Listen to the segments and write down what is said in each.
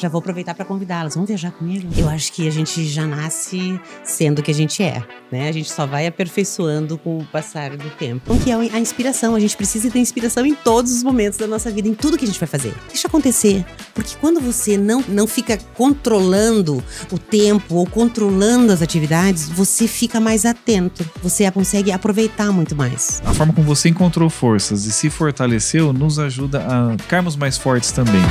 Já vou aproveitar para convidá-las. Vamos viajar comigo? Eu acho que a gente já nasce sendo o que a gente é, né? A gente só vai aperfeiçoando com o passar do tempo. Então, que é a inspiração. A gente precisa ter inspiração em todos os momentos da nossa vida, em tudo que a gente vai fazer. Deixa acontecer. Porque quando você não fica controlando o tempo ou controlando as atividades, você fica mais atento. Você consegue aproveitar muito mais. A forma como você encontrou forças e se fortaleceu nos ajuda a ficarmos mais fortes também.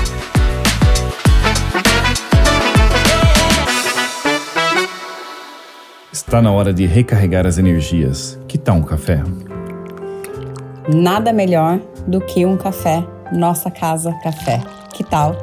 Está na hora de recarregar as energias. Que tal um café? Nada melhor do que um café. Nossa Casa Café. Que tal?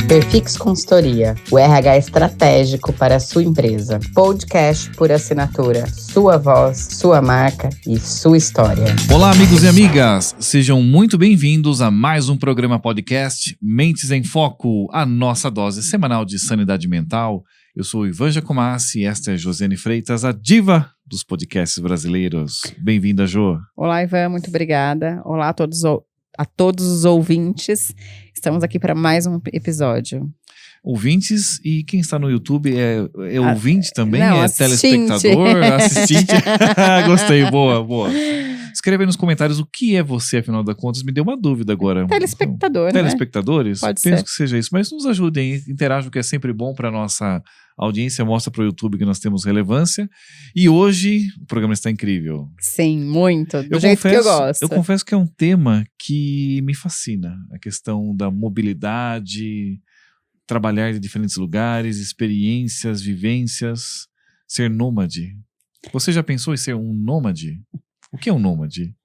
Perfix Consultoria, o RH estratégico para a sua empresa. Podcast por assinatura, sua voz, sua marca e sua história. Olá, amigos e amigas, sejam muito bem-vindos a mais um programa podcast Mentes em Foco, a nossa dose semanal de sanidade mental. Eu sou Ivan Giacomassi e esta é Josiane Freitas, a diva dos podcasts brasileiros. Bem-vinda, Jo. Olá, Ivan, muito obrigada. Olá a todos os ouvintes. Estamos aqui para mais um episódio. Ouvintes e quem está no YouTube é ouvinte também? Não, é assistinte. Telespectador, assistente? Gostei, boa. Escreve aí nos comentários o que é você, afinal das contas. Me deu uma dúvida agora. Telespectador, né? Telespectadores? Pode Penso ser. que seja isso. Mas nos ajudem, interajam, que é sempre bom para a nossa audiência. Mostra para o YouTube que nós temos relevância. E hoje o programa está incrível. Sim, muito. Do jeito que eu gosto. Eu confesso que é um tema que me fascina. A questão da mobilidade, trabalhar em diferentes lugares, experiências, vivências, ser nômade. Você já pensou em ser um nômade? O que é um nômade?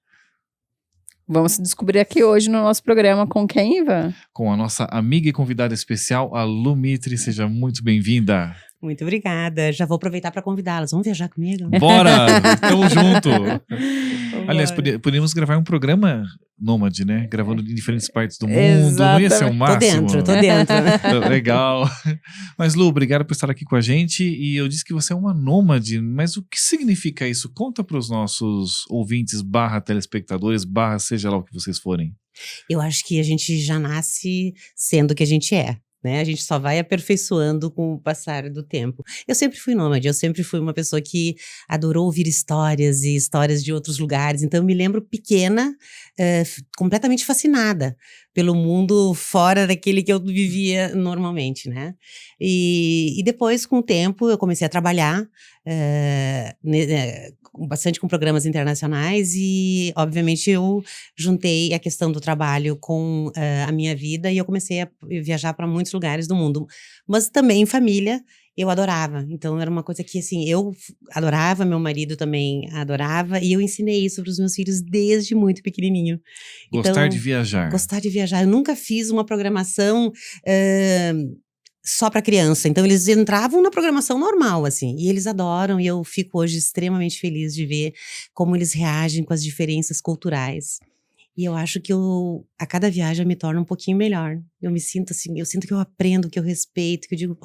Vamos descobrir aqui hoje no nosso programa com quem, Ivan? Com a nossa amiga e convidada especial, a Lu Mitri. Seja muito bem-vinda. Muito obrigada. Já vou aproveitar para convidá-las. Vamos viajar comigo? Bora! Tamo junto! Aliás, Bora. podíamos gravar um programa nômade, né? Gravando em diferentes partes do mundo. Não ia ser o máximo? Tô dentro. Legal. Mas, Lu, obrigado por estar aqui com a gente. E eu disse que você é uma nômade, mas o que significa isso? Conta para os nossos ouvintes, /telespectadores, seja lá o que vocês forem. Eu acho que a gente já nasce sendo o que a gente é. Né? A gente só vai aperfeiçoando com o passar do tempo. Eu sempre fui nômade, eu sempre fui uma pessoa que adorou ouvir histórias e histórias de outros lugares. Então eu me lembro pequena, completamente fascinada pelo mundo fora daquele que eu vivia normalmente, né? E depois, com o tempo, eu comecei a trabalhar bastante com programas internacionais e, obviamente, eu juntei a questão do trabalho com a minha vida e eu comecei a viajar para muitos lugares do mundo. Mas também em família, eu adorava. Então, era uma coisa que, assim, eu adorava, meu marido também adorava e eu ensinei isso para os meus filhos desde muito pequenininho. Gostar de viajar. Gostar de viajar. Eu nunca fiz uma programação só para criança, então eles entravam na programação normal, assim, e eles adoram, e eu fico hoje extremamente feliz de ver como eles reagem com as diferenças culturais. E eu acho que a cada viagem eu me torno um pouquinho melhor. Eu me sinto assim, eu sinto que eu aprendo, que eu respeito, que eu digo,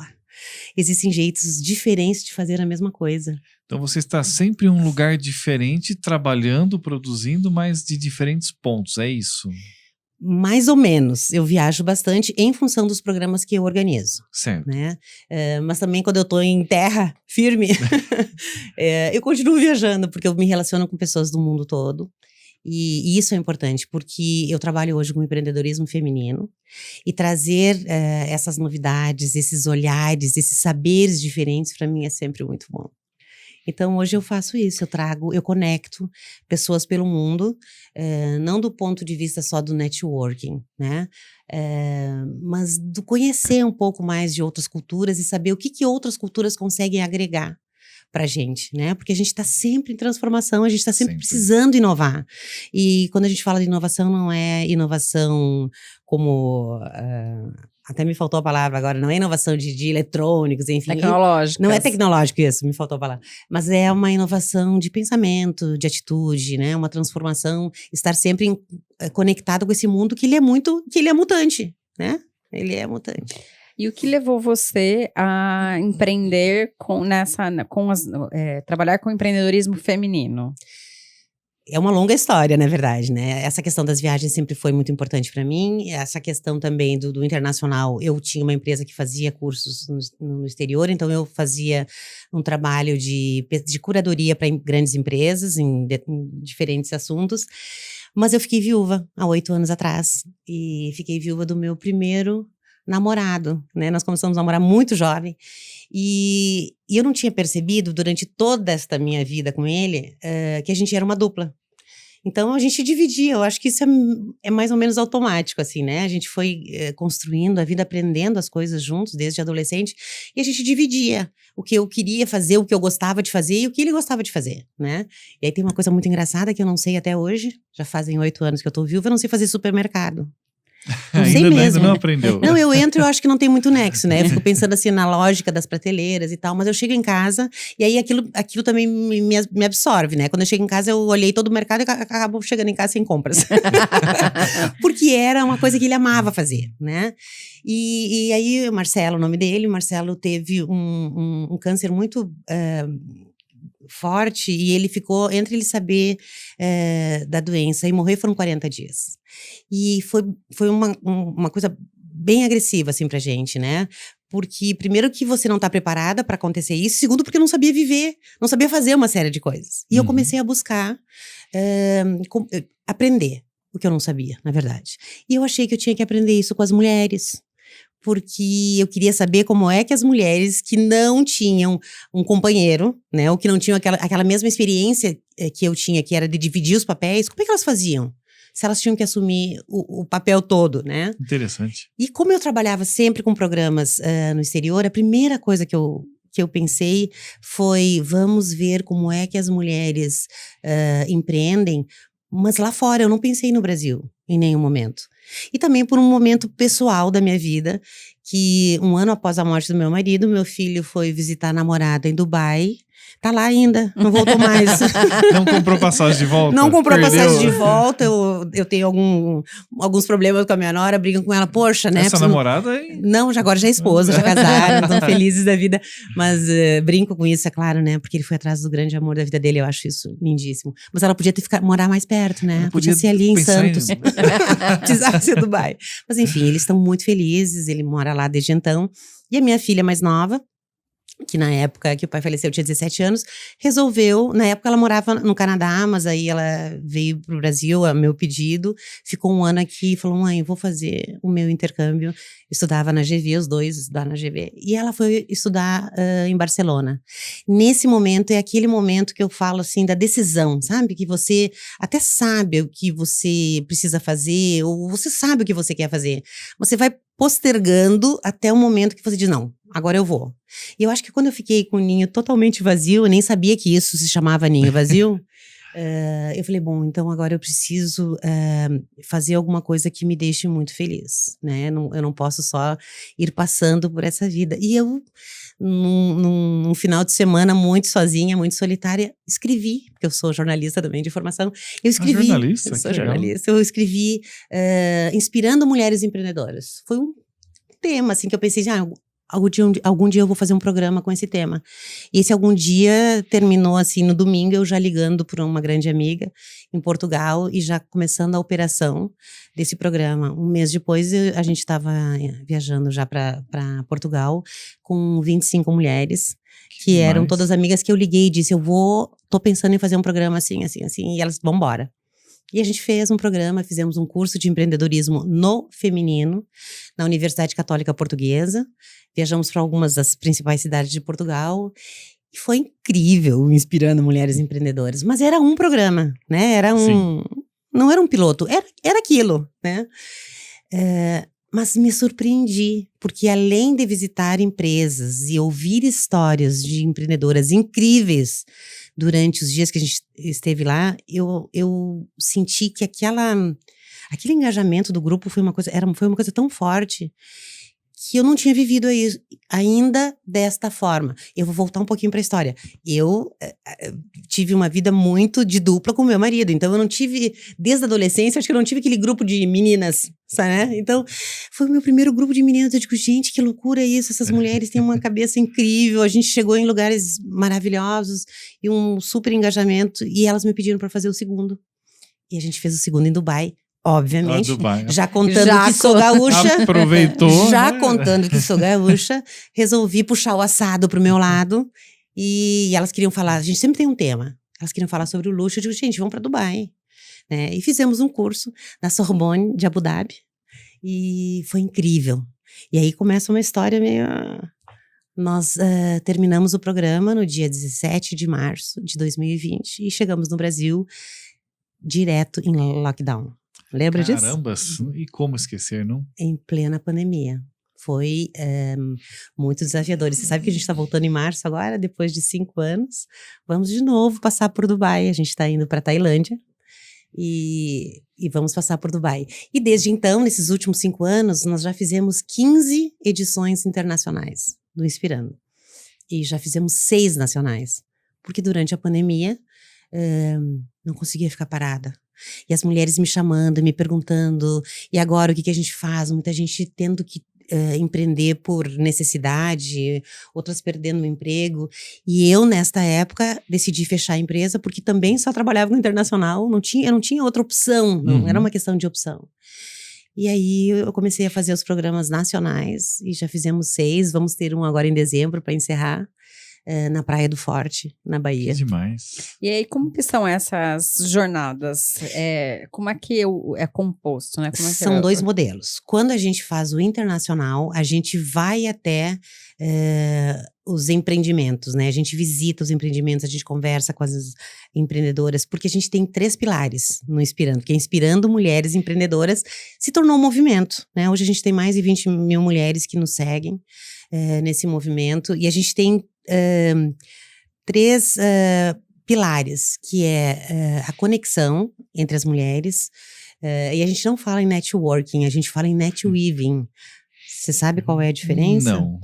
existem jeitos diferentes de fazer a mesma coisa. Então você está sempre em um lugar diferente, trabalhando, produzindo, mas de diferentes pontos, é isso? Mais ou menos, eu viajo bastante em função dos programas que eu organizo. Certo. Né? Mas também quando eu estou em terra firme, eu continuo viajando, porque eu me relaciono com pessoas do mundo todo. E isso é importante, porque eu trabalho hoje com empreendedorismo feminino e trazer essas novidades, esses olhares, esses saberes diferentes, para mim é sempre muito bom. Então, hoje eu faço isso, eu conecto pessoas pelo mundo, não do ponto de vista só do networking, né? Mas do conhecer um pouco mais de outras culturas e saber o que outras culturas conseguem agregar pra gente, né? Porque a gente tá sempre em transformação, a gente tá sempre precisando inovar. E quando a gente fala de inovação, não é inovação como... até me faltou a palavra agora, não é inovação de eletrônicos, enfim. Tecnológica. Não é tecnológico isso, me faltou a palavra. Mas é uma inovação de pensamento, de atitude, né? Uma transformação, estar sempre conectado com esse mundo que ele é mutante, né? Ele é mutante. E o que levou você a empreender trabalhar com empreendedorismo feminino? É uma longa história, na verdade, né? Essa questão das viagens sempre foi muito importante para mim. Essa questão também do internacional. Eu tinha uma empresa que fazia cursos no exterior, então eu fazia um trabalho de curadoria para grandes empresas, em diferentes assuntos. Mas eu fiquei viúva há 8 anos atrás. E fiquei viúva do meu primeiro namorado, né? Nós começamos a namorar muito jovem. E eu não tinha percebido, durante toda esta minha vida com ele, que a gente era uma dupla. Então, a gente dividia. Eu acho que isso é mais ou menos automático, assim, né? A gente foi construindo a vida, aprendendo as coisas juntos, desde adolescente. E a gente dividia o que eu queria fazer, o que eu gostava de fazer e o que ele gostava de fazer, né? E aí tem uma coisa muito engraçada que eu não sei até hoje. Já fazem 8 anos que eu tô viúva, eu não sei fazer supermercado. Não sei mesmo. Ainda não aprendeu. Não, eu entro e eu acho que não tem muito nexo, né? Eu fico pensando assim na lógica das prateleiras e tal, mas eu chego em casa e aí aquilo também me absorve, né? Quando eu chego em casa, eu olhei todo o mercado e acabo chegando em casa sem compras. Porque era uma coisa que ele amava fazer, né? E aí o Marcelo, o nome dele, o Marcelo teve um câncer muito forte e ele ficou, entre ele saber da doença e morrer, foram 40 dias. E foi uma coisa bem agressiva, assim, pra gente, né? Porque, primeiro, que você não tá preparada pra acontecer isso. Segundo, porque eu não sabia viver, não sabia fazer uma série de coisas. E eu comecei a buscar aprender o que eu não sabia, na verdade. E eu achei que eu tinha que aprender isso com as mulheres. Porque eu queria saber como é que as mulheres que não tinham um companheiro, né, ou que não tinham aquela mesma experiência que eu tinha, que era de dividir os papéis, como é que elas faziam? Se elas tinham que assumir o papel todo, né? Interessante. E como eu trabalhava sempre com programas no exterior, a primeira coisa que eu pensei foi, vamos ver como é que as mulheres empreendem, mas lá fora, eu não pensei no Brasil em nenhum momento. E também por um momento pessoal da minha vida, que 1 ano após a morte do meu marido, meu filho foi visitar a namorada em Dubai. Tá lá ainda, não voltou mais. Não comprou passagem de volta? Não comprou Perdeu. passagem de volta. Eu tenho alguns problemas com a minha nora, brigam com ela. Poxa, né? Essa namorada é... Não, agora já é esposa, já casaram, estão felizes da vida. Mas brinco com isso, é claro, né? Porque ele foi atrás do grande amor da vida dele, eu acho isso lindíssimo. Mas ela podia morar mais perto, né? Ela Podia ser ali em pensar Santos. Precisava ser Dubai. Mas enfim, eles estão muito felizes, ele mora lá desde então. E a minha filha mais nova, que na época que o pai faleceu, tinha 17 anos, resolveu, na época ela morava no Canadá, mas aí ela veio pro Brasil, a meu pedido, ficou 1 ano aqui e falou, mãe, vou fazer o meu intercâmbio. Estudava na GV, os dois estudaram na GV. E ela foi estudar em Barcelona. Nesse momento, é aquele momento que eu falo assim, da decisão, sabe? Que você até sabe o que você precisa fazer, ou você sabe o que você quer fazer. Você vai postergando até o momento que você diz, não, agora eu vou. E eu acho que quando eu fiquei com o ninho totalmente vazio, eu nem sabia que isso se chamava ninho vazio, eu falei, bom, então agora eu preciso fazer alguma coisa que me deixe muito feliz, né? Eu não posso só ir passando por essa vida. E eu, num final de semana muito sozinha, muito solitária, escrevi, porque eu sou jornalista também de formação, eu escrevi. Jornalista? Eu sou jornalista, eu escrevi inspirando mulheres empreendedoras. Foi um tema, assim, que eu pensei, algum dia eu vou fazer um programa com esse tema. E esse algum dia terminou assim no domingo, eu já ligando para uma grande amiga em Portugal e já começando a operação desse programa. 1 mês depois a gente estava viajando já para Portugal com 25 mulheres, que eram todas amigas que eu liguei e disse, tô pensando em fazer um programa assim, assim, assim, e elas, vão embora. E a gente fez um programa, fizemos um curso de empreendedorismo no feminino, na Universidade Católica Portuguesa. Viajamos para algumas das principais cidades de Portugal. E foi incrível, inspirando mulheres empreendedoras. Mas era um programa, né? Não era um piloto, era aquilo, né? Mas me surpreendi, porque além de visitar empresas e ouvir histórias de empreendedoras incríveis durante os dias que a gente esteve lá, eu senti que aquele engajamento do grupo foi uma coisa tão forte que eu não tinha vivido ainda desta forma. Eu vou voltar um pouquinho para a história. Eu tive uma vida muito de dupla com meu marido, então eu não tive, desde a adolescência, acho que eu não tive aquele grupo de meninas, sabe, né? Então, foi o meu primeiro grupo de meninas. Eu digo, gente, que loucura isso, essas mulheres têm uma cabeça incrível, a gente chegou em lugares maravilhosos e um super engajamento, e elas me pediram para fazer o segundo. E a gente fez o segundo em Dubai. Obviamente, Dubai. já contando que sou gaúcha, Aproveitou. já né? contando que sou gaúcha, resolvi puxar o assado pro meu lado e elas queriam falar, a gente sempre tem um tema, elas queriam falar sobre o luxo, eu digo, gente, vamos para Dubai, né? E fizemos um curso na Sorbonne de Abu Dhabi e foi incrível. E aí começa uma história meio... Nós terminamos o programa no dia 17 de março de 2020 e chegamos no Brasil direto em lockdown. Lembra disso? Carambas, e como esquecer, não? Em plena pandemia. Foi muito desafiador. E você sabe que a gente está voltando em março agora, depois de 5 anos. Vamos de novo passar por Dubai. A gente está indo para Tailândia e vamos passar por Dubai. E desde então, nesses últimos 5 anos, nós já fizemos 15 edições internacionais do Inspirando. E já fizemos 6 nacionais. Porque durante a pandemia, não conseguia ficar parada. E as mulheres me chamando, me perguntando, e agora o que a gente faz? Muita gente tendo que empreender por necessidade, outras perdendo o emprego. E eu, nesta época, decidi fechar a empresa, porque também só trabalhava com internacional, eu não tinha outra opção, não era uma questão de opção. E aí eu comecei a fazer os programas nacionais, e já fizemos 6, vamos ter um agora em dezembro para encerrar. Na Praia do Forte, na Bahia. Que demais. E aí, como que são essas jornadas? Como é que é composto, né? Como é que São 2 modelos. Quando a gente faz o internacional, a gente vai até os empreendimentos, né? A gente visita os empreendimentos, a gente conversa com as empreendedoras, porque a gente tem 3 pilares no Inspirando, que é Inspirando Mulheres Empreendedoras, se tornou um movimento, né? Hoje a gente tem mais de 20 mil mulheres que nos seguem nesse movimento, e a gente tem 3 pilares, que é a conexão entre as mulheres, e a gente não fala em networking, a gente fala em netweaving. Você sabe qual é a diferença? Não.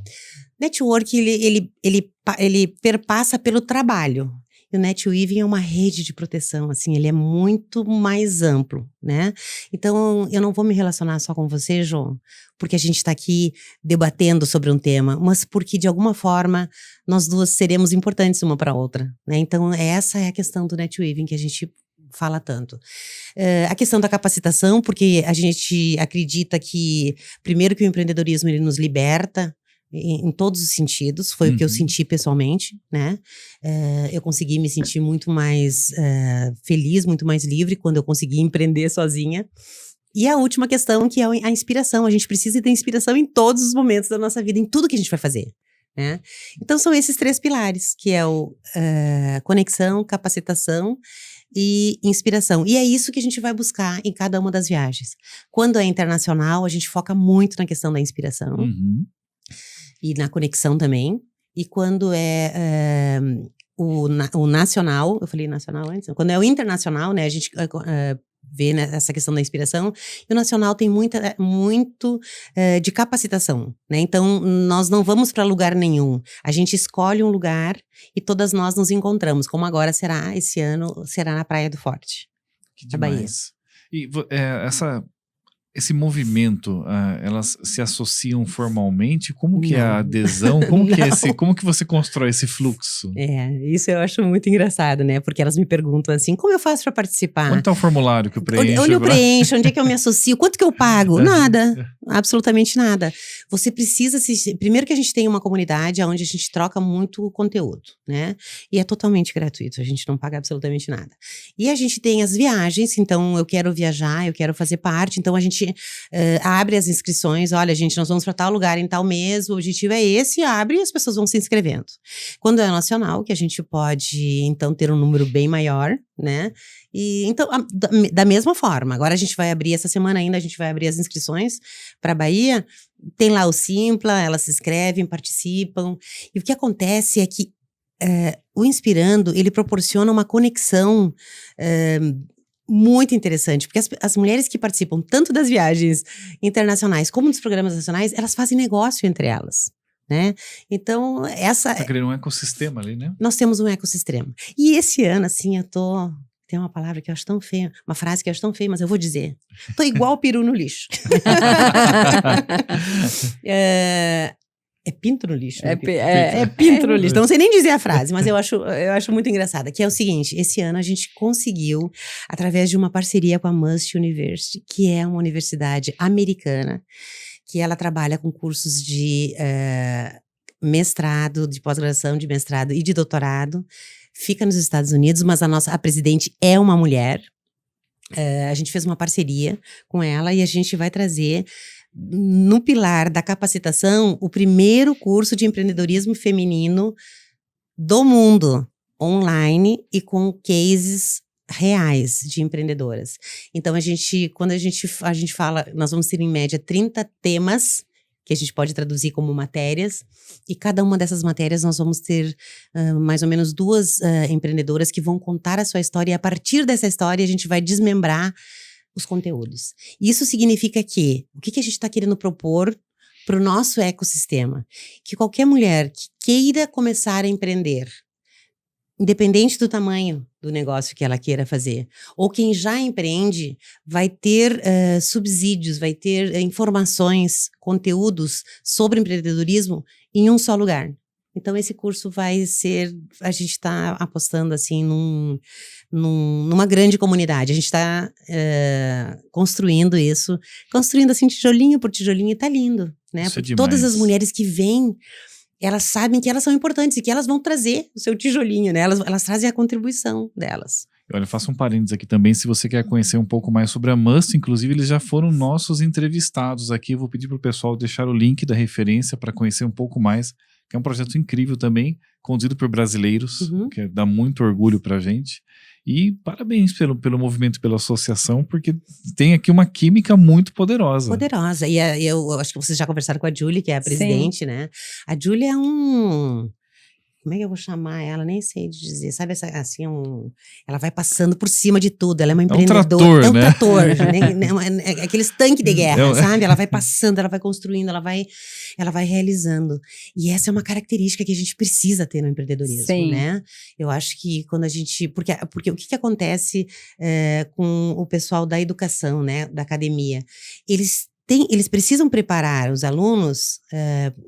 Networking, ele perpassa pelo trabalho. E o netweaving é uma rede de proteção, assim, ele é muito mais amplo, né? Então, eu não vou me relacionar só com você, João, porque a gente está aqui debatendo sobre um tema, mas porque, de alguma forma, nós duas seremos importantes uma para a outra, né? Então, essa é a questão do netweaving que a gente fala tanto. A questão da capacitação, porque a gente acredita que, primeiro, que o empreendedorismo, ele nos liberta, em todos os sentidos, foi o que eu senti pessoalmente, né? Eu consegui me sentir muito mais feliz, muito mais livre quando eu consegui empreender sozinha. E a última questão, que é a inspiração. A gente precisa ter inspiração em todos os momentos da nossa vida, em tudo que a gente vai fazer, né? Então são esses 3 pilares, que é conexão, capacitação e inspiração. E é isso que a gente vai buscar em cada uma das viagens. Quando é internacional, a gente foca muito na questão da inspiração. E na conexão também. E quando é o nacional, eu falei nacional antes? Quando é o internacional, né, a gente vê, né, essa questão da inspiração. E o nacional tem muito de capacitação, né? Então, nós não vamos para lugar nenhum. A gente escolhe um lugar e todas nós nos encontramos, como agora será, esse ano, será na Praia do Forte, Que na Bahia. demais. E esse movimento, elas se associam formalmente? Como que é a adesão? Como que você constrói esse fluxo? Isso eu acho muito engraçado, né? Porque elas me perguntam assim, como eu faço para participar? Quanto é o formulário que eu preencho? Onde eu preencho? Onde é que eu me associo? Quanto que eu pago? Nada. Absolutamente nada. Você precisa primeiro que a gente tem uma comunidade onde a gente troca muito conteúdo, né? E é totalmente gratuito, a gente não paga absolutamente nada. E a gente tem as viagens, então eu quero viajar, eu quero fazer parte, então a gente abre as inscrições, olha, gente, nós vamos para tal lugar em tal mês, o objetivo é esse, abre e as pessoas vão se inscrevendo. Quando é nacional, que a gente pode, então, ter um número bem maior, né? E, então, da mesma forma, agora a gente vai abrir, essa semana ainda, a gente vai abrir as inscrições para a Bahia, tem lá o Simpla, elas se inscrevem, participam, e o que acontece é que o Inspirando, ele proporciona uma conexão muito interessante, porque as mulheres que participam tanto das viagens internacionais como dos programas nacionais, elas fazem negócio entre elas, né? Então, Tá criando um ecossistema ali, né? nós temos um ecossistema. E esse ano, assim, tem uma palavra que eu acho tão feia, uma frase que eu acho tão feia, mas eu vou dizer. Tô igual o peru no lixo. É pinto no lixo. Né? É pinto no lixo. Então, não sei nem dizer a frase, mas eu acho muito engraçada. Que é o seguinte, esse ano a gente conseguiu, através de uma parceria com a Must University, que é uma universidade americana, que ela trabalha com cursos de mestrado, de pós-graduação, de mestrado e de doutorado. Fica nos Estados Unidos, mas a presidente é uma mulher. A gente fez uma parceria com ela e a gente vai trazer no pilar da capacitação, o primeiro curso de empreendedorismo feminino do mundo, online e com cases reais de empreendedoras. Então, quando a gente fala, nós vamos ter em média 30 temas que a gente pode traduzir como matérias, e cada uma dessas matérias nós vamos ter mais ou menos 2 empreendedoras que vão contar a sua história, e a partir dessa história a gente vai desmembrar os conteúdos. Isso significa que, o que a gente está querendo propor para o nosso ecossistema? Que qualquer mulher que queira começar a empreender, independente do tamanho do negócio que ela queira fazer, ou quem já empreende, vai ter subsídios, vai ter informações, conteúdos sobre empreendedorismo em um só lugar. Então, esse curso vai ser, a gente está apostando assim numa grande comunidade. A gente está construindo assim tijolinho por tijolinho, e tá lindo, né? Isso é Porque demais. todas as mulheres que vêm, elas sabem que elas são importantes e que elas vão trazer o seu tijolinho, né? Elas trazem a contribuição delas. Olha, eu faço um parênteses aqui também, se você quer conhecer um pouco mais sobre a Must, inclusive eles já foram nossos entrevistados aqui, eu vou pedir pro pessoal deixar o link da referência para conhecer um pouco mais, que é um projeto incrível também, conduzido por brasileiros, que dá muito orgulho pra gente, e parabéns pelo movimento, pela associação, porque tem aqui uma química muito poderosa. Poderosa, e eu acho que vocês já conversaram com a Julie, que é a presidente, né? A Julie é como é que eu vou chamar ela? Nem sei dizer. Sabe, assim, ela vai passando por cima de tudo. Ela é uma empreendedora. É um trator, né? Aqueles tanques de guerra, sabe? Ela vai passando, ela vai construindo, ela vai realizando. E essa é uma característica que a gente precisa ter no empreendedorismo, né? Eu acho que quando a gente... Porque o que acontece com o pessoal da educação, né? Da academia? Eles precisam preparar os alunos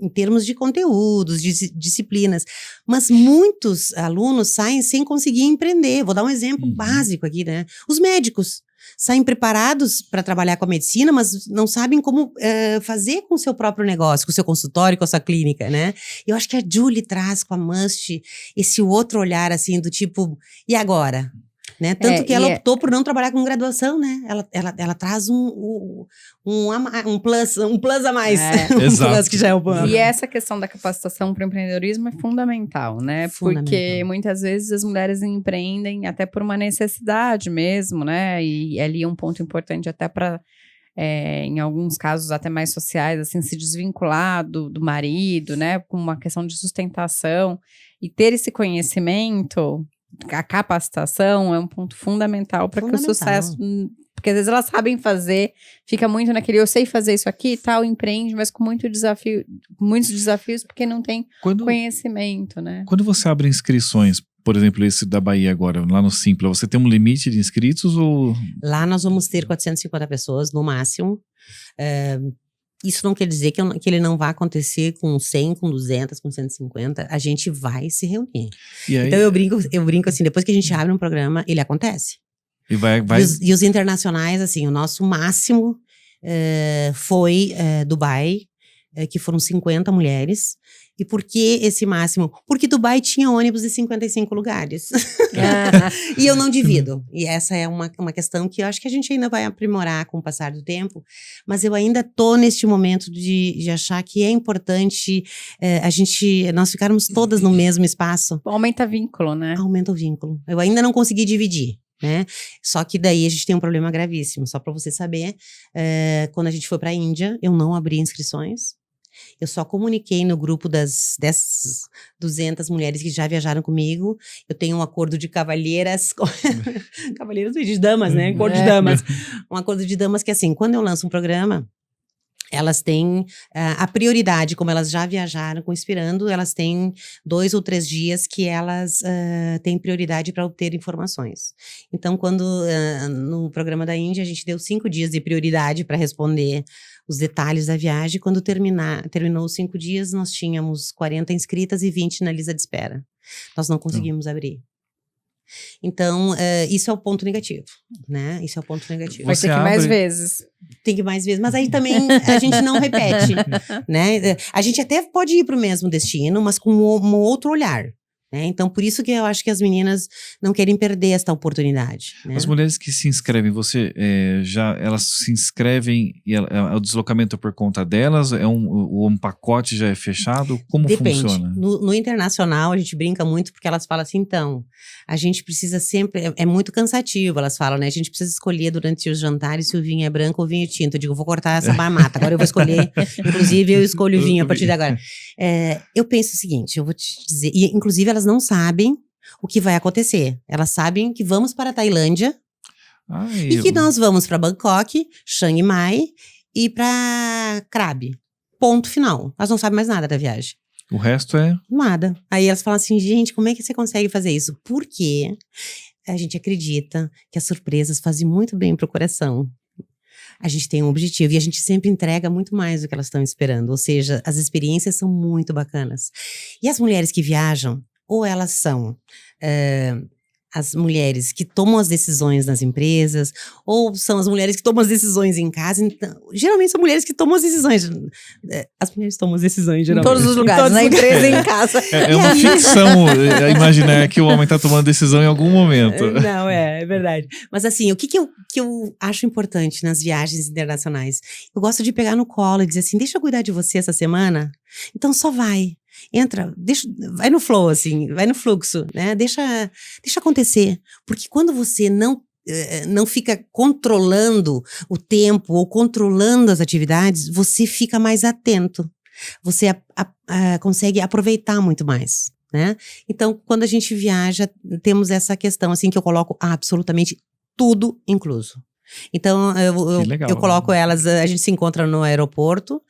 em termos de conteúdos, de disciplinas, mas muitos alunos saem sem conseguir empreender. Vou dar um exemplo básico aqui, né? Os médicos saem preparados para trabalhar com a medicina, mas não sabem como fazer com o seu próprio negócio, com o seu consultório, com a sua clínica, né? Eu acho que a Julie traz com a Must esse outro olhar, assim, do tipo, e agora? Né? Tanto que ela optou por não trabalhar com graduação, né? Ela traz um plus a mais. Exato. Plus que já é o bom. E essa questão da capacitação para o empreendedorismo é fundamental, né? Porque muitas vezes as mulheres empreendem até por uma necessidade mesmo, né? E ali é um ponto importante até para, em alguns casos até mais sociais, assim, se desvincular do marido, né? Com uma questão de sustentação. E ter esse conhecimento... A capacitação é um ponto fundamental para que o sucesso... Porque às vezes elas sabem fazer, fica muito naquele, eu sei fazer isso aqui e tal, empreende, mas com muitos desafios, porque não tem conhecimento, né? Quando você abre inscrições, por exemplo, esse da Bahia agora, lá no Simpla, você tem um limite de inscritos ou... Lá nós vamos ter 450 pessoas, no máximo. Isso não quer dizer que ele não vai acontecer com 100, com 200, com 150. A gente vai se reunir. Então eu brinco assim, depois que a gente abre um programa, ele acontece. E vai... E os internacionais, assim, o nosso máximo foi Dubai, que foram 50 mulheres. E por que esse máximo? Porque Dubai tinha ônibus de 55 lugares. E eu não divido. E essa é uma questão que eu acho que a gente ainda vai aprimorar com o passar do tempo. Mas eu ainda tô neste momento de achar que é importante nós ficarmos todas no mesmo espaço. Aumenta vínculo, né? Aumenta o vínculo. Eu ainda não consegui dividir. Né? Só que daí a gente tem um problema gravíssimo. Só para você saber, quando a gente foi para a Índia, eu não abri inscrições. Eu só comuniquei no grupo dessas 200 mulheres que já viajaram comigo. Eu tenho um acordo de cavalheiras, cavalheiras de damas, né? Acordo de damas. Um acordo de damas que, assim, quando eu lanço um programa, elas têm a prioridade, como elas já viajaram com Inspirando, elas têm 2 ou 3 dias que elas têm prioridade para obter informações. Então, quando no programa da Índia, a gente deu 5 dias de prioridade para responder os detalhes da viagem. Quando terminou os 5 dias, nós tínhamos 40 inscritas e 20 na lista de espera. Nós não conseguimos abrir. Então, isso é o ponto negativo, né? Isso é o ponto negativo. Vai ter que ir mais vezes. Tem que ir mais vezes, mas aí também a gente não repete, né? A gente até pode ir para o mesmo destino, mas com um outro olhar. Né? Então, por isso que eu acho que as meninas não querem perder esta oportunidade. Né? As mulheres que se inscrevem, elas se inscrevem e o deslocamento é por conta delas? Um pacote já é fechado? Como Depende. Funciona? No internacional, a gente brinca muito porque elas falam assim, então, a gente precisa sempre, é muito cansativo, elas falam, né? A gente precisa escolher durante os jantares se o vinho é branco ou vinho tinto. Eu digo, vou cortar essa mamata, agora eu vou escolher, inclusive eu escolho o vinho a partir de agora. Eu penso o seguinte, eu vou te dizer, e inclusive elas não sabem o que vai acontecer. Elas sabem que vamos para a Tailândia e que nós vamos para Bangkok, Chiang Mai e para Krabi. Ponto final. Elas não sabem mais nada da viagem. O resto é? Nada. Aí elas falam assim, gente, como é que você consegue fazer isso? Porque a gente acredita que as surpresas fazem muito bem pro coração. A gente tem um objetivo e a gente sempre entrega muito mais do que elas estão esperando. Ou seja, as experiências são muito bacanas. E as mulheres que viajam, ou elas são as mulheres que tomam as decisões nas empresas, ou são as mulheres que tomam as decisões em casa. Então, geralmente são mulheres que tomam as decisões. As mulheres tomam as decisões, geralmente. Em todos os lugares, na empresa e em casa. É uma ficção imaginar que o homem está tomando decisão em algum momento. Não, é verdade. Mas assim, o que eu acho importante nas viagens internacionais? Eu gosto de pegar no colo e dizer assim, deixa eu cuidar de você essa semana. Então só vai. Entra, vai no flow, assim, vai no fluxo, né? Deixa acontecer. Porque quando você não fica controlando o tempo ou controlando as atividades, você fica mais atento. Você consegue aproveitar muito mais, né? Então, quando a gente viaja, temos essa questão, assim, que eu coloco absolutamente tudo incluso. Então, eu coloco elas, a gente se encontra no aeroporto,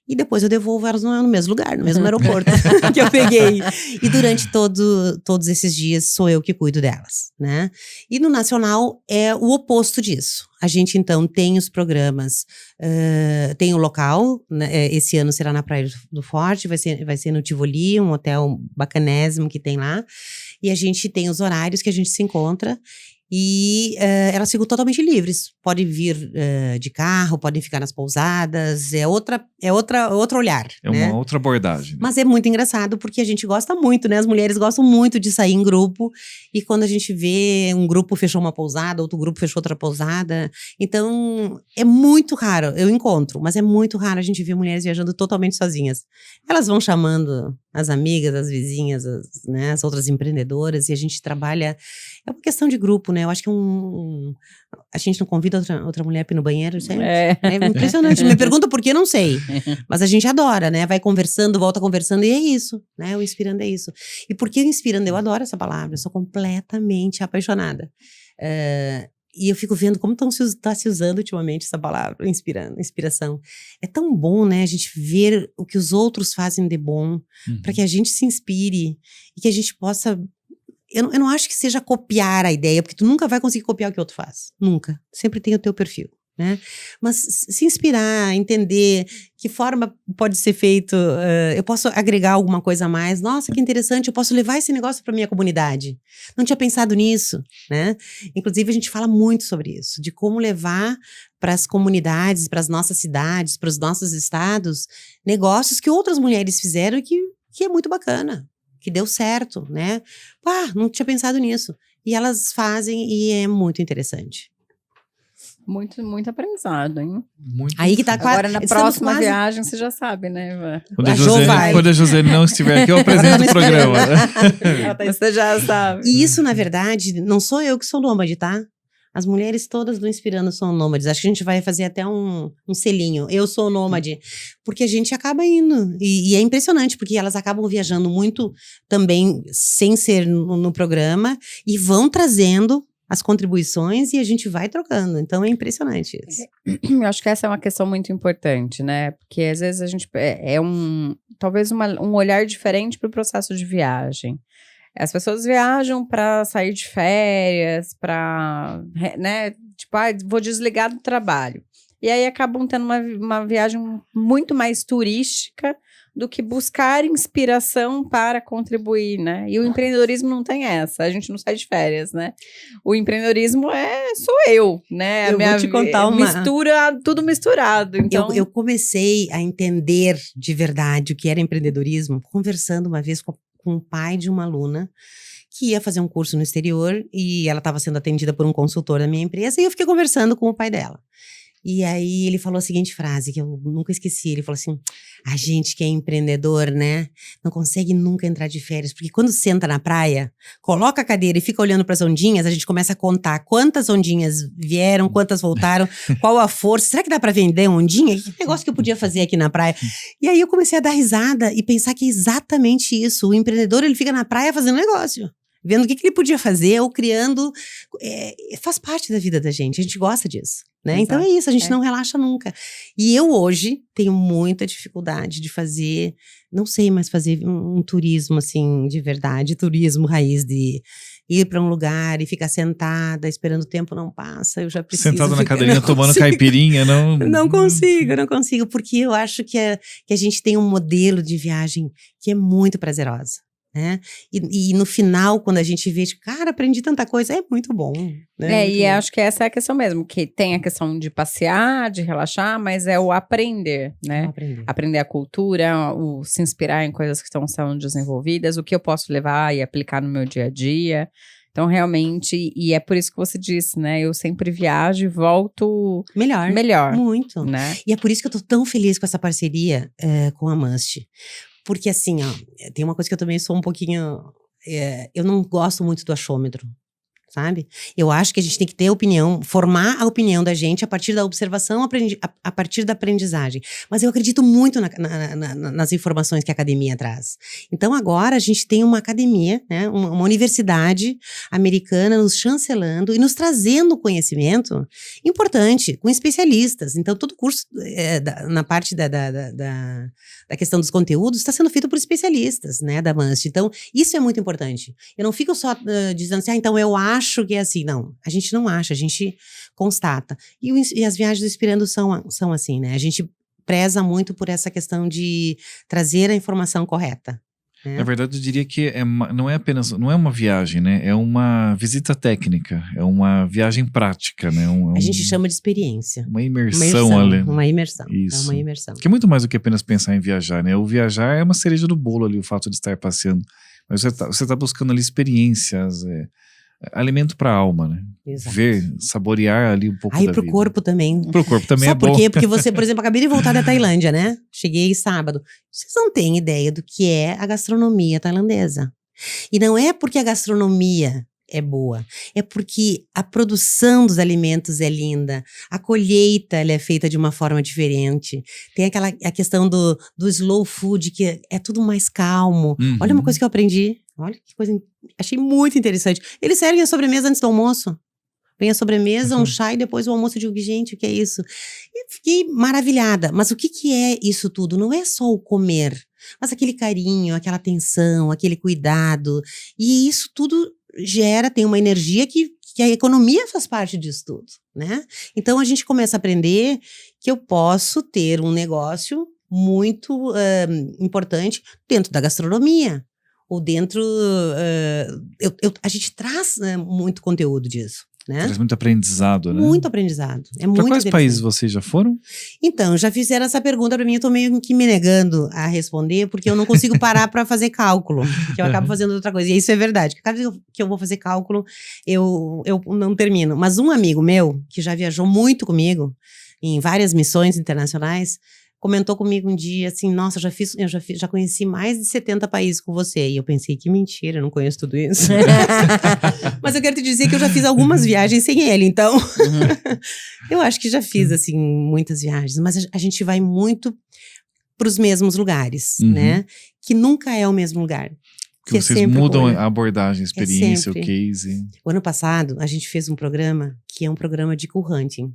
e depois eu devolvo elas no mesmo lugar, no mesmo aeroporto que eu peguei. E durante todos esses dias sou eu que cuido delas, né? E no Nacional é o oposto disso. A gente, então, tem os programas, tem o local, né? Esse ano será na Praia do Forte, vai ser no Tivoli, um hotel bacanésimo que tem lá. E a gente tem os horários que a gente se encontra. E elas ficam totalmente livres. Podem vir de carro, podem ficar nas pousadas. É outro olhar. É né? uma outra abordagem. Né? Mas é muito engraçado porque a gente gosta muito, né? As mulheres gostam muito de sair em grupo. E quando a gente vê um grupo fechou uma pousada, outro grupo fechou outra pousada. Então, é muito raro. Eu encontro, mas é muito raro a gente ver mulheres viajando totalmente sozinhas. Elas vão chamando as amigas, as vizinhas, as outras empreendedoras. E a gente trabalha... É uma questão de grupo, né? Eu acho que a gente não convida outra mulher para ir no banheiro, sempre. É impressionante. Me pergunta por que, não sei. Mas a gente adora, né? Vai conversando, volta conversando, e é isso, né? O Inspirando é isso. E por que Inspirando? Eu adoro essa palavra, eu sou completamente apaixonada. E eu fico vendo como está se usando ultimamente essa palavra, inspiração. É tão bom, né? A gente ver o que os outros fazem de bom, para que a gente se inspire e que a gente possa... Eu não acho que seja copiar a ideia, porque tu nunca vai conseguir copiar o que o outro faz. Nunca. Sempre tem o teu perfil, né? Mas se inspirar, entender que forma pode ser feito, eu posso agregar alguma coisa a mais. Nossa, que interessante, eu posso levar esse negócio para minha comunidade. Não tinha pensado nisso, né? Inclusive, a gente fala muito sobre isso, de como levar para as comunidades, para as nossas cidades, para os nossos estados, negócios que outras mulheres fizeram e que é muito bacana. Que deu certo, né? Não tinha pensado nisso. E elas fazem e é muito interessante. Muito, muito aprendizado, hein? Muito. Aí que tá quase... Agora, na próxima viagem, você já sabe, né, Ivan? Quando a Josiane não estiver aqui, eu apresento o programa. Você já sabe. E isso, na verdade, não sou eu que sou nômade, tá? As mulheres todas do Inspirando são nômades. Acho que a gente vai fazer até um selinho. Eu sou nômade. Porque a gente acaba indo. E é impressionante, porque elas acabam viajando muito também, sem ser no programa, e vão trazendo as contribuições e a gente vai trocando. Então, é impressionante isso. Eu acho que essa é uma questão muito importante, né? Porque às vezes a gente talvez um olhar diferente para o processo de viagem. As pessoas viajam para sair de férias, para, né? Tipo, vou desligar do trabalho. E aí acabam tendo uma viagem muito mais turística do que buscar inspiração para contribuir, né? E o empreendedorismo não tem essa, a gente não sai de férias, né? O empreendedorismo sou eu, né? Eu vou te contar tudo misturado. Então... Eu comecei a entender de verdade o que era empreendedorismo conversando uma vez com o pai de uma aluna que ia fazer um curso no exterior e ela estava sendo atendida por um consultor da minha empresa e eu fiquei conversando com o pai dela. E aí ele falou a seguinte frase, que eu nunca esqueci, ele falou assim, a gente que é empreendedor, né, não consegue nunca entrar de férias, porque quando senta na praia, coloca a cadeira e fica olhando para as ondinhas, a gente começa a contar quantas ondinhas vieram, quantas voltaram, qual a força, será que dá para vender ondinha? Que negócio que eu podia fazer aqui na praia? E aí eu comecei a dar risada e pensar que é exatamente isso, o empreendedor ele fica na praia fazendo negócio. Vendo o que ele podia fazer ou criando, faz parte da vida da gente, a gente gosta disso, né? Exato. Então é isso, a gente não relaxa nunca. E eu hoje tenho muita dificuldade de fazer, não sei mais fazer um turismo assim, de verdade, turismo raiz de ir para um lugar e ficar sentada, esperando o tempo não passa, eu já preciso. Sentada na cadeirinha tomando caipirinha, não... Não consigo, porque eu acho que a gente tem um modelo de viagem que é muito prazerosa. Né? E no final, quando a gente vê, cara, aprendi tanta coisa, é muito bom. Né? Muito bom. Acho que essa é a questão mesmo, que tem a questão de passear, de relaxar, mas é o aprender, né? Aprender a cultura, se inspirar em coisas que estão sendo desenvolvidas, o que eu posso levar e aplicar no meu dia a dia. Então, realmente, e é por isso que você disse, né? Eu sempre viajo e volto melhor. Muito. Né? E é por isso que eu tô tão feliz com essa parceria com a Must. Porque assim, tem uma coisa que eu também sou um pouquinho... eu não gosto muito do achômetro, sabe? Eu acho que a gente tem que ter opinião, formar a opinião da gente a partir da observação, a partir da aprendizagem. Mas eu acredito muito nas informações que a academia traz. Então agora a gente tem uma academia, né, uma universidade americana nos chancelando e nos trazendo conhecimento importante, com especialistas. Então todo curso, na parte da questão dos conteúdos, está sendo feito por especialistas, né, da Must. Então isso é muito importante. Eu não fico só dizendo assim, então eu acho que é assim. Não, a gente não acha, a gente constata. E as viagens do Inspirando são assim, né? A gente preza muito por essa questão de trazer a informação correta. Né? Na verdade, eu diria que não é uma viagem, né? É uma visita técnica, é uma viagem prática, né? A gente chama de experiência. Uma imersão ali. Uma imersão. Isso. É uma imersão. Que é muito mais do que apenas pensar em viajar, né? O viajar é uma cereja do bolo ali, o fato de estar passeando. Mas você tá buscando ali experiências, alimento para a alma, né? Exato. Ver, saborear ali um pouco da vida. Pro corpo também. Pro corpo também Só é bom. por quê? Porque você, por exemplo, acabei de voltar da Tailândia, né? Cheguei sábado. Vocês não têm ideia do que é a gastronomia tailandesa. E não é porque a gastronomia é boa, é porque a produção dos alimentos é linda, a colheita ela é feita de uma forma diferente, tem a questão do slow food, que é tudo mais calmo. Uhum. Olha uma coisa que eu aprendi, olha que coisa, achei muito interessante. Eles servem a sobremesa antes do almoço. Vem a sobremesa, um chá e depois o almoço. Eu digo, gente, o que é isso? E fiquei maravilhada. Mas o que é isso tudo? Não é só o comer, mas aquele carinho, aquela atenção, aquele cuidado. E isso tudo tem uma energia que a economia faz parte disso tudo, né? Então a gente começa a aprender que eu posso ter um negócio muito importante dentro da gastronomia. Ou dentro... a gente traz muito conteúdo disso. Né? Traz muito aprendizado, né? Muito aprendizado. Para quais países vocês já foram? Então, já fizeram essa pergunta para mim, eu tô meio que me negando a responder, porque eu não consigo parar para fazer cálculo, que eu acabo fazendo outra coisa. E isso é verdade, cada vez que eu vou fazer cálculo, eu não termino. Mas um amigo meu, que já viajou muito comigo, em várias missões internacionais, comentou comigo um dia assim, nossa, já conheci mais de 70 países com você. E eu pensei, que mentira, eu não conheço tudo isso. Mas eu quero te dizer que eu já fiz algumas viagens sem ele, então eu acho que já fiz, assim, muitas viagens. Mas a gente vai muito para os mesmos lugares, né? Que nunca é o mesmo lugar. Que vocês mudam a abordagem, a experiência, o case. O ano passado, a gente fez um programa que é um programa de co-hunting.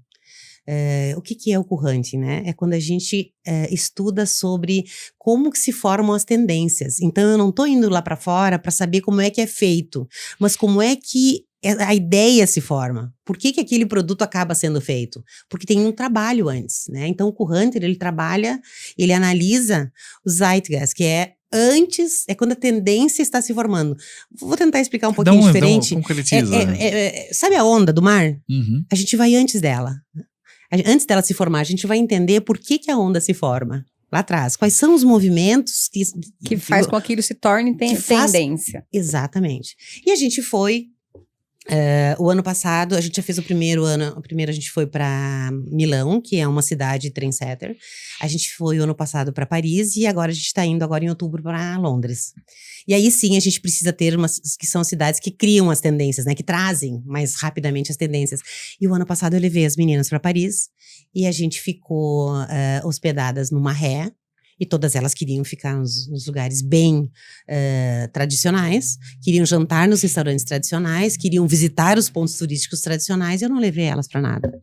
O que é o co-hunting, né? É quando a gente estuda sobre como que se formam as tendências. Então, eu não estou indo lá para fora para saber como é que é feito, mas como é que a ideia se forma. Por que aquele produto acaba sendo feito? Porque tem um trabalho antes, né? Então, o co-hunter, ele analisa o zeitgeist, que é antes, é quando a tendência está se formando. Vou tentar explicar um pouquinho diferente. Concretiza. Sabe a onda do mar? A gente vai antes dela. Antes dela se formar, a gente vai entender por que a onda se forma lá atrás. Quais são os movimentos que faz com que aquilo se torne tendência. Exatamente. E a gente foi... o ano passado, a gente já fez o primeiro a gente foi para Milão, que é uma cidade trendsetter. A gente foi o ano passado para Paris e agora a gente está indo agora em outubro para Londres. E aí sim, a gente precisa ter que são cidades que criam as tendências, né? Que trazem mais rapidamente as tendências. E o ano passado eu levei as meninas para Paris e a gente ficou hospedadas numa ré. E todas elas queriam ficar nos lugares bem tradicionais, queriam jantar nos restaurantes tradicionais, queriam visitar os pontos turísticos tradicionais, e eu não levei elas para nada.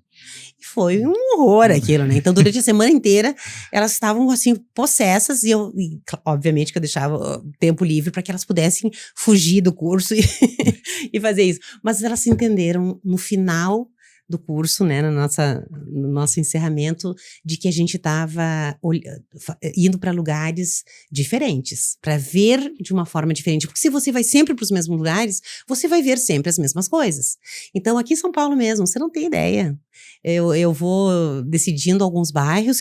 E foi um horror aquilo, né? Então, durante a semana inteira, elas estavam, assim, possessas, e obviamente, que eu deixava tempo livre para que elas pudessem fugir do curso e fazer isso. Mas elas se entenderam no final do curso, né, no nosso encerramento, de que a gente estava indo para lugares diferentes, para ver de uma forma diferente. Porque se você vai sempre para os mesmos lugares, você vai ver sempre as mesmas coisas. Então, aqui em São Paulo mesmo, você não tem ideia. Eu vou decidindo alguns bairros,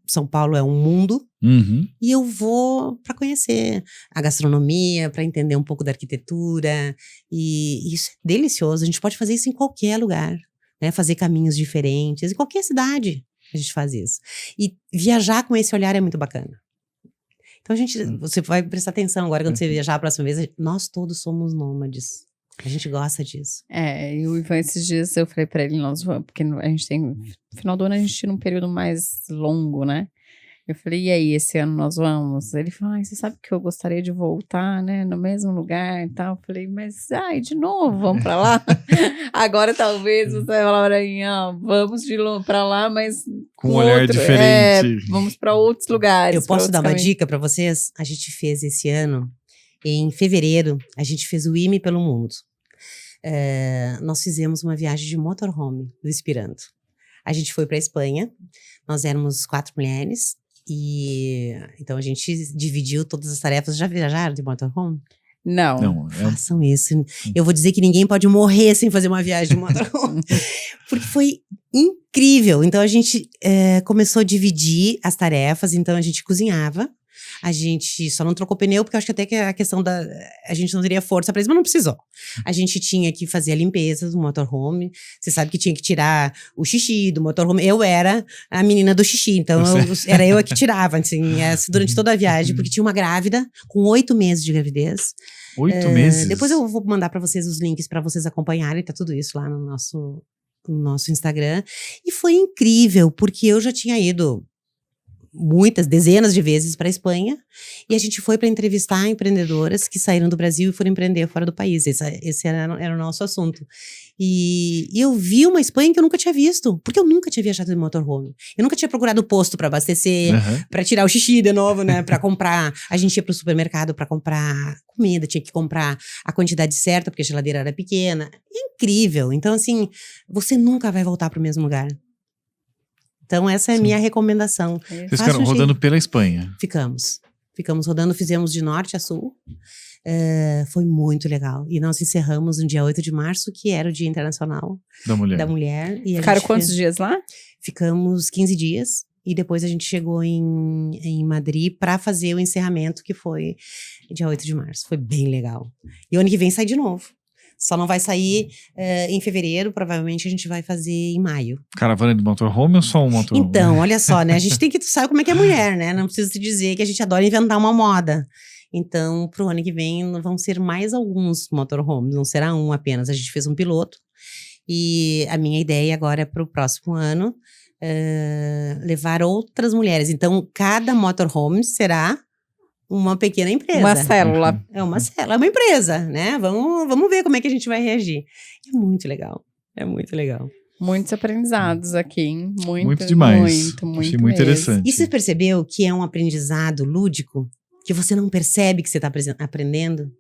São Paulo é um mundo, e eu vou para conhecer a gastronomia, para entender um pouco da arquitetura, e isso é delicioso. A gente pode fazer isso em qualquer lugar. Né, fazer caminhos diferentes, em qualquer cidade a gente faz isso. E viajar com esse olhar é muito bacana. Então você vai prestar atenção agora quando você viajar a próxima vez, nós todos somos nômades. A gente gosta disso. E o Ivan, esses dias eu falei pra ele, nós vamos, porque a gente tem, no final do ano a gente tira um período mais longo, né? Eu falei, e aí, esse ano nós vamos? Ele falou, você sabe que eu gostaria de voltar, né, no mesmo lugar e tal. Eu falei, mas, de novo, vamos pra lá? Agora talvez você vai falar pra mim, vamos pra lá, mas com um olhar diferente. Vamos pra outros lugares. Eu posso dar uma dica pra vocês? A gente fez esse ano, em fevereiro, a gente fez o IME pelo mundo. Nós fizemos uma viagem de motorhome do Inspirando. A gente foi pra Espanha, nós éramos 4 mulheres, e então a gente dividiu todas as tarefas. Já viajaram de motorhome? Não. Façam isso. Eu vou dizer que ninguém pode morrer sem fazer uma viagem de motorhome. Porque foi incrível. Então a gente começou a dividir as tarefas. Então a gente cozinhava. A gente só não trocou pneu, porque eu acho que até que a questão a gente não teria força pra isso, mas não precisou. A gente tinha que fazer a limpeza do motorhome. Você sabe que tinha que tirar o xixi do motorhome. Eu era a menina do xixi, então era eu a que tirava, assim, durante toda a viagem, porque tinha uma grávida com 8 meses de gravidez. 8 meses? Depois eu vou mandar pra vocês os links pra vocês acompanharem, tá tudo isso lá no nosso Instagram. E foi incrível, porque eu já tinha ido dezenas de vezes para a Espanha, e a gente foi para entrevistar empreendedoras que saíram do Brasil e foram empreender fora do país. Esse era o nosso assunto. E eu vi uma Espanha que eu nunca tinha visto, porque eu nunca tinha viajado de motorhome. Eu nunca tinha procurado posto para abastecer, para tirar o xixi de novo, né, para comprar. A gente ia para o supermercado para comprar comida, tinha que comprar a quantidade certa, porque a geladeira era pequena. Incrível. Então, assim, você nunca vai voltar para o mesmo lugar. Então, essa é a minha recomendação. Vocês ficaram rodando pela Espanha? Ficamos rodando, fizemos de norte a sul. Foi muito legal. E nós encerramos no dia 8 de março, que era o Dia Internacional da Mulher. E ficaram quantos dias lá? Ficamos 15 dias. E depois a gente chegou em Madrid para fazer o encerramento, que foi dia 8 de março. Foi bem legal. E o ano que vem sai de novo. Só não vai sair em fevereiro, provavelmente a gente vai fazer em maio. Caravana de motorhome ou só um motorhome? Então, olha só, né? A gente tem que saber como é que é mulher, né? Não precisa te dizer que a gente adora inventar uma moda. Então, pro ano que vem, vão ser mais alguns motorhomes, não será um apenas. A gente fez um piloto e a minha ideia agora é pro próximo ano levar outras mulheres. Então, cada motorhome será uma pequena empresa. Uma célula. É uma célula, é uma empresa, né? Vamos ver como é que a gente vai reagir. É muito legal, é muito legal. Muitos aprendizados aqui, hein? Muito demais. Muito Achei muito interessante. E você percebeu que é um aprendizado lúdico? Que você não percebe que você está aprendendo?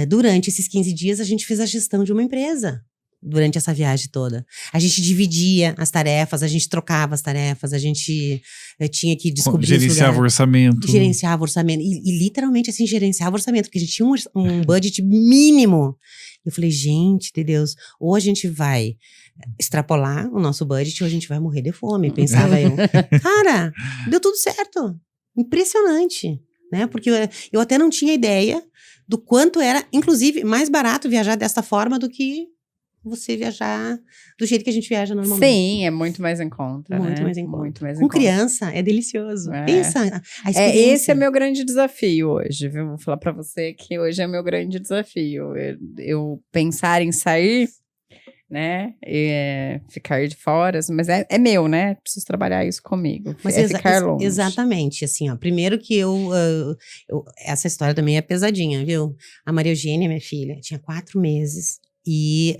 Durante esses 15 dias, a gente fez a gestão de uma empresa. Durante essa viagem toda. A gente dividia as tarefas, a gente trocava as tarefas, a gente tinha que descobrir gerenciava o orçamento. Gerenciava o orçamento. E literalmente, assim, gerenciava o orçamento, porque a gente tinha um budget mínimo. Eu falei, gente de Deus, ou a gente vai extrapolar o nosso budget, ou a gente vai morrer de fome, pensava eu. Cara, deu tudo certo. Impressionante, né? Porque eu até não tinha ideia do quanto era, inclusive, mais barato viajar desta forma do que você viajar do jeito que a gente viaja normalmente. Sim, é muito mais em conta, Muito né? mais em conta. Muito mais em Com conta. criança, é delicioso. Pensa a experiência. Esse é meu grande desafio hoje, viu? Vou falar pra você que hoje é meu grande desafio. Eu pensar em sair, né? Ficar de fora, mas é meu, né? Preciso trabalhar isso comigo. Mas ficar longe. Exatamente, assim, ó. Primeiro que essa história também é pesadinha, viu? A Maria Eugênia, minha filha, tinha 4 meses. E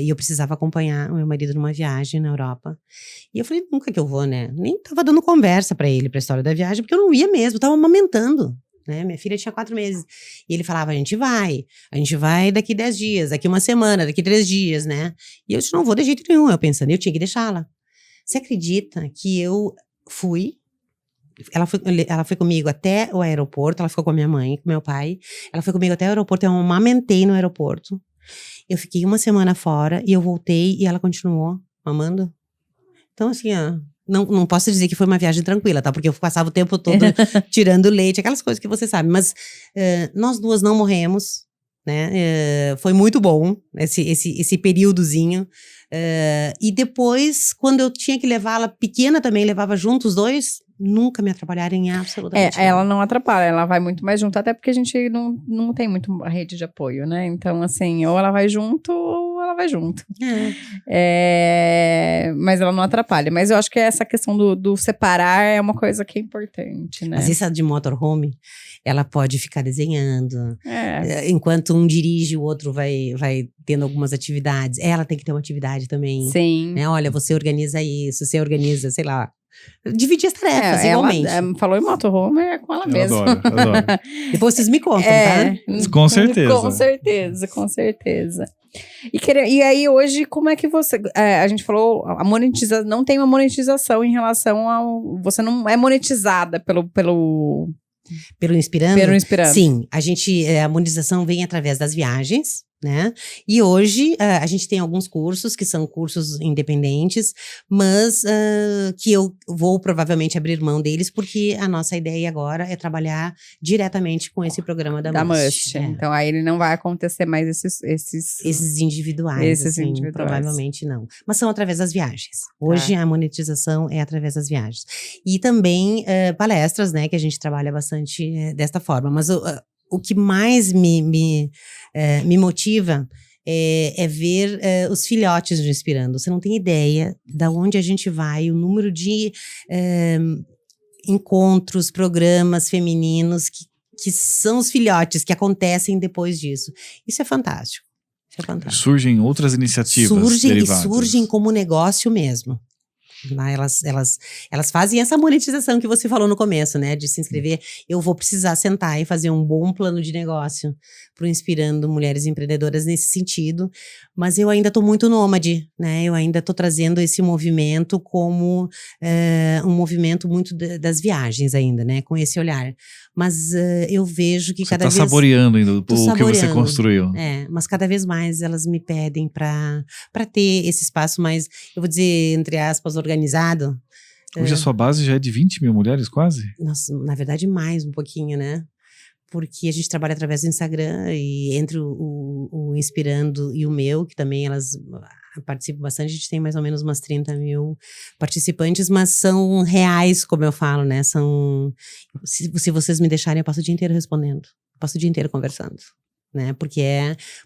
eu precisava acompanhar o meu marido numa viagem na Europa. E eu falei, nunca que eu vou, né? Nem tava dando conversa pra ele, pra história da viagem, porque eu não ia mesmo, eu tava amamentando, né? Minha filha tinha 4 meses. E ele falava, a gente vai daqui 10 dias, daqui uma semana, daqui 3 dias, né? E eu disse, não vou de jeito nenhum, eu pensando, eu tinha que deixá-la. Você acredita que eu fui? Ela foi comigo até o aeroporto, ela ficou com a minha mãe, com meu pai. Ela foi comigo até o aeroporto, eu amamentei no aeroporto. Eu fiquei uma semana fora e eu voltei e ela continuou mamando. Então, assim, não posso dizer que foi uma viagem tranquila, tá? Porque eu passava o tempo todo tirando leite, aquelas coisas que você sabe. Mas nós duas não morremos, né? Foi muito bom esse períodozinho. E depois, quando eu tinha que levá-la pequena também, levava junto os dois, nunca me atrapalharam em absolutamente nada. Ela não atrapalha, ela vai muito mais junto, até porque a gente não tem muito rede de apoio, né? Então, assim, ou ela vai junto, ou ela vai junto. Mas ela não atrapalha. Mas eu acho que essa questão do separar é uma coisa que é importante, né? Mas essa de motorhome, ela pode ficar desenhando. Enquanto um dirige, o outro vai tendo algumas atividades. Ela tem que ter uma atividade também. Sim. Né? Olha, você organiza isso, você organiza, sei lá. Dividir as tarefas, igualmente. Ela falou em motorhome, é com ela mesma. Adoro. Depois vocês me contam, tá? Com certeza. Com certeza. E aí, hoje, como é que você... a gente falou, não tem uma monetização em relação ao... Você não é monetizada pelo Inspirando? Pelo Inspirando. Sim, a monetização vem através das viagens, né? E hoje a gente tem alguns cursos que são cursos independentes, mas que eu vou provavelmente abrir mão deles, porque a nossa ideia agora é trabalhar diretamente com esse programa da Must. Então aí ele não vai acontecer mais esses individuais, provavelmente não. Mas são através das viagens. Hoje a monetização é através das viagens. E também palestras, né? Que a gente trabalha bastante desta forma. Mas o que mais me motiva é ver os filhotes do Inspirando. Você não tem ideia de onde a gente vai, o número de encontros, programas femininos que são os filhotes que acontecem depois disso. Isso é fantástico. Surgem outras iniciativas derivadas. Surgem como negócio mesmo. Elas fazem essa monetização que você falou no começo, né? De se inscrever. Eu vou precisar sentar e fazer um bom plano de negócio pro Inspirando Mulheres Empreendedoras nesse sentido. Mas eu ainda tô muito nômade, né? Eu ainda tô trazendo esse movimento como um movimento muito das viagens ainda, né? Com esse olhar. Mas eu vejo que cada vez... Você tá saboreando ainda o que você construiu. Mas cada vez mais elas me pedem para ter esse espaço mais, eu vou dizer, entre aspas, organizado. Hoje a sua base já é de 20 mil mulheres, quase? Nossa, na verdade mais um pouquinho, né? porque a gente trabalha através do Instagram e entre o Inspirando e o meu, que também elas participam bastante, a gente tem mais ou menos umas 30 mil participantes, mas são reais, como eu falo, né? Se vocês me deixarem, eu passo o dia inteiro respondendo, passo o dia inteiro conversando. Né? Porque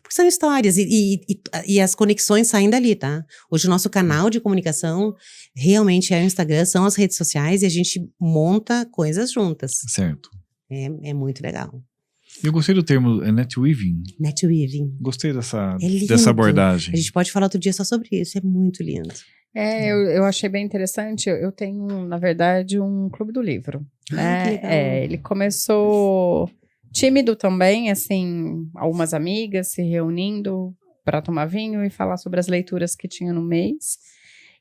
são histórias e as conexões saem dali, tá? Hoje o nosso canal de comunicação realmente é o Instagram, são as redes sociais e a gente monta coisas juntas. Certo. É muito legal. Eu gostei do termo netweaving. Netweaving. Gostei dessa lindo. abordagem. A gente pode falar outro dia só sobre isso, é muito lindo. Eu achei bem interessante. Eu tenho, na verdade, um clube do livro. Né? Que legal. Ele começou tímido também, assim, algumas amigas se reunindo para tomar vinho e falar sobre as leituras que tinha no mês.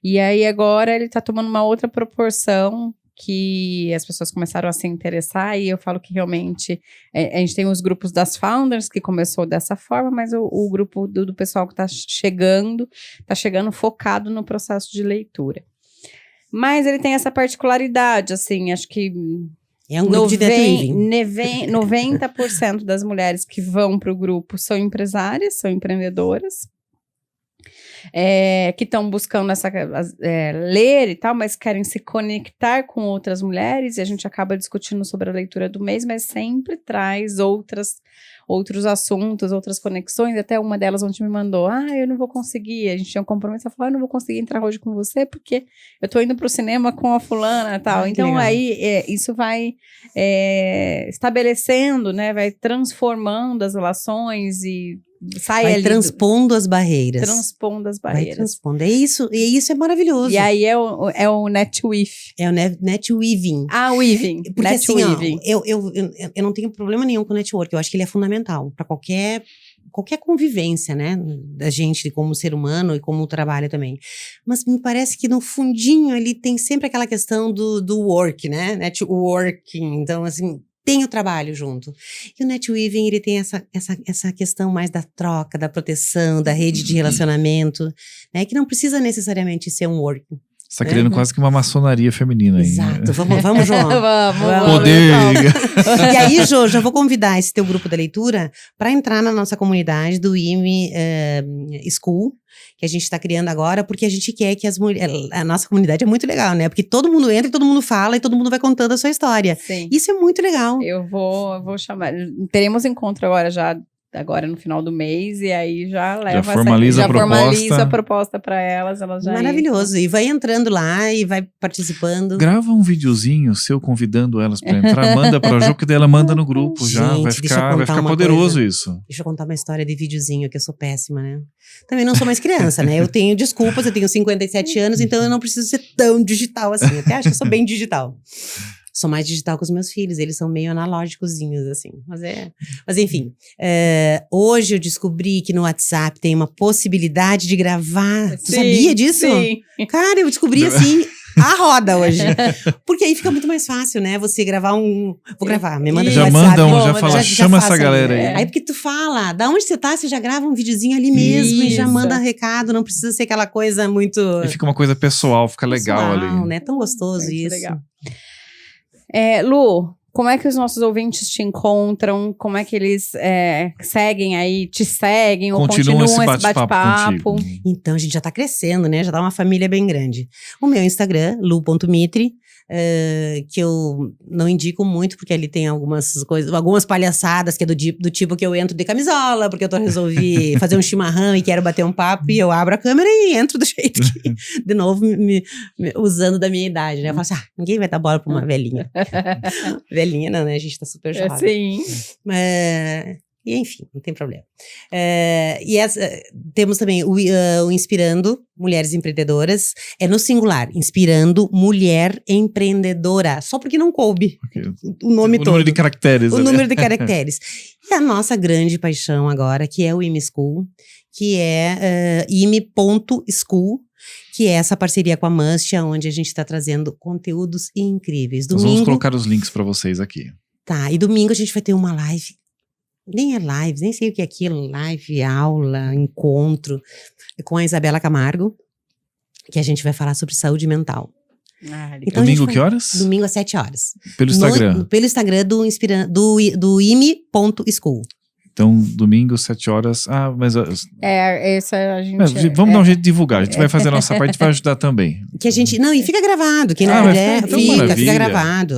E aí agora ele está tomando uma outra proporção, que as pessoas começaram a se interessar, e eu falo que realmente a gente tem os grupos das founders, que começou dessa forma, mas o grupo do pessoal que está chegando focado no processo de leitura. Mas ele tem essa particularidade, assim, acho que é um grupo de netweaving. 90% das mulheres que vão para o grupo são empresárias, são empreendedoras, que estão buscando ler e tal, mas querem se conectar com outras mulheres, e a gente acaba discutindo sobre a leitura do mês, mas sempre traz outros assuntos, outras conexões. Até uma delas ontem me mandou, eu não vou conseguir, a gente tinha um compromisso, ela falou, eu não vou conseguir entrar hoje com você, porque eu tô indo pro cinema com a fulana e tal. Então aí isso vai estabelecendo, né, vai transformando as relações e vai transpondo as barreiras. Transpondo as barreiras. Vai transpondo. E isso é maravilhoso. E aí é o netweave. É o netweaving. Weaving. Porque netweaving. Assim, eu não tenho problema nenhum com o network. Eu acho que ele é fundamental para qualquer convivência, né? Da gente como ser humano e como trabalho também. Mas me parece que no fundinho ali tem sempre aquela questão do work, né? Networking. Então, assim, tem o trabalho junto. E o netweaving, ele tem essa questão mais da troca, da proteção, da rede de relacionamento, né? Que não precisa necessariamente ser um work. Você tá criando quase que uma maçonaria feminina aí. Exato. Vamos, João. Vamos. Poder. E aí, Jô, já vou convidar esse teu grupo da leitura para entrar na nossa comunidade do IME School, que a gente está criando agora, porque a gente quer que a nossa comunidade é muito legal, né? Porque todo mundo entra e todo mundo fala e todo mundo vai contando a sua história. Sim. Isso é muito legal. Eu vou chamar. Teremos encontro agora no final do mês, e aí já leva formaliza a proposta para elas já maravilhoso, e vai entrando lá e vai participando. Grava um videozinho seu convidando elas para entrar, manda para a Jo, que daí ela manda no grupo. Gente, já vai ficar poderoso isso. Deixa eu contar uma história de videozinho, que eu sou péssima, né? Também não sou mais criança, né? Eu tenho desculpas, eu tenho 57 anos, então eu não preciso ser tão digital assim. Até acho que eu sou bem digital. Sou mais digital com os meus filhos, eles são meio analógicozinhos, assim. Mas enfim, hoje eu descobri que no WhatsApp tem uma possibilidade de gravar. Tu sabia disso? Sim. Cara, eu descobri assim, a roda hoje. Porque aí fica muito mais fácil, né? Você gravar Vou gravar, me manda já no WhatsApp. Já fala, chama essa galera aí. Aí porque tu fala, da onde você tá, você já grava um videozinho ali mesmo. Isso. E já manda recado, não precisa ser aquela coisa muito... E fica uma coisa pessoal, fica legal ali. Né? Tão gostoso muito isso. Legal. Lu, como é que os nossos ouvintes te encontram? Como é que eles seguem aí, te seguem ou continuam esse bate-papo? Então, a gente já tá crescendo, né? Já tá uma família bem grande. O meu Instagram, lu.mitri, que eu não indico muito, porque ali tem algumas coisas, algumas palhaçadas, que é do tipo que eu entro de camisola, porque eu resolvi fazer um chimarrão e quero bater um papo, e eu abro a câmera e entro do jeito que, de novo, usando da minha idade, né? Eu falo assim, ninguém vai dar bola pra uma velhinha. Velhinha não, né? A gente tá super jovem. Sim. E enfim, não tem problema. Temos também o Inspirando Mulheres Empreendedoras. É no singular, Inspirando Mulher Empreendedora. Só porque não coube o nome todo. O número de caracteres. Número de caracteres. E a nossa grande paixão agora, que é o IME School, que é ime.school, que é essa parceria com a Must, onde a gente está trazendo conteúdos incríveis. Nós vamos colocar os links para vocês aqui. Tá, e domingo a gente vai ter uma live. Nem é live, nem sei o que é aquilo, live, aula, encontro, com a Isabela Camargo, que a gente vai falar sobre saúde mental. Então, domingo que horas? Domingo às 7 horas. Pelo Instagram. Pelo Instagram do ime.school. Então, domingo, 7 horas. Mas Esse a gente... vamos dar um jeito de divulgar. A gente vai fazer a nossa parte, vai ajudar também. Que a gente... Não, e fica gravado. Quem não puder, fica gravado.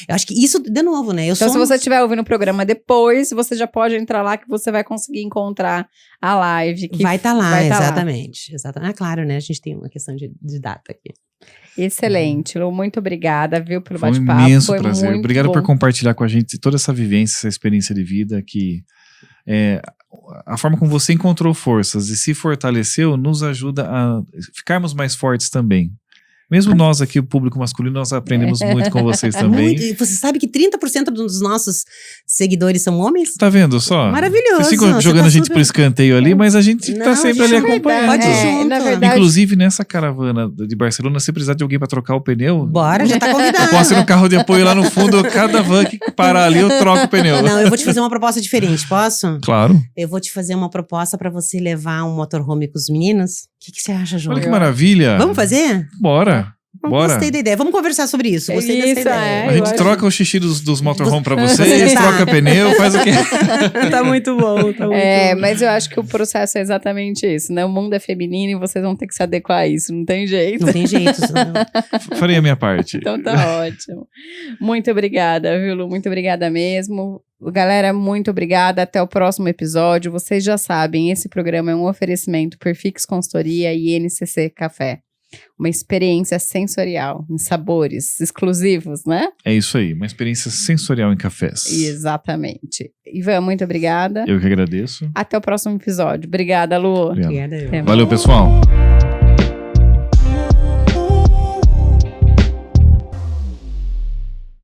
Eu acho que isso, de novo, né? Então, se você estiver ouvindo o programa depois, você já pode entrar lá que você vai conseguir encontrar a live. Que vai estar lá, vai tá exatamente. Exatamente. Claro, né? A gente tem uma questão de data aqui. Excelente, Lu. Muito obrigada, viu, pelo Foi bate-papo. Um imenso prazer. Obrigado bom. por compartilhar com a gente toda essa vivência, essa experiência de vida que a forma como você encontrou forças e se fortaleceu nos ajuda a ficarmos mais fortes também. Mesmo nós aqui, o público masculino, nós aprendemos muito com vocês também. E você sabe que 30% dos nossos seguidores são homens? Tá vendo só? Maravilhoso. Vocês ficam jogando a gente por escanteio ali, mas a gente tá sempre ali acompanhando. Pode ir junto. Na verdade, inclusive, nessa caravana de Barcelona, se precisar de alguém pra trocar o pneu... Bora, já tá convidado. Eu posso ir no carro de apoio lá no fundo, cada van que parar ali, eu troco o pneu. Não, eu vou te fazer uma proposta diferente, posso? Claro. Eu vou te fazer uma proposta pra você levar um motorhome com os meninos. O que você acha, João? Olha que maravilha. Vamos fazer? Bora. Bora. Gostei da ideia. Vamos conversar sobre isso. Gostei dessa ideia. A gente troca o xixi dos motorhome pra vocês, troca pneu, faz o quê? Tá muito bom. Tá muito bom. Mas eu acho que o processo é exatamente isso, né? O mundo é feminino e vocês vão ter que se adequar a isso. Não tem jeito. Não tem jeito. Farei a minha parte. Então tá ótimo. Muito obrigada, viu, Lu? Muito obrigada mesmo. Galera, muito obrigada. Até o próximo episódio. Vocês já sabem, esse programa é um oferecimento Perfix Consultoria e NCC Café. Uma experiência sensorial, em sabores exclusivos, né? É isso aí, uma experiência sensorial em cafés. Exatamente. Ivan, muito obrigada. Eu que agradeço. Até o próximo episódio. Obrigada, Lu. Obrigada. Valeu, pessoal.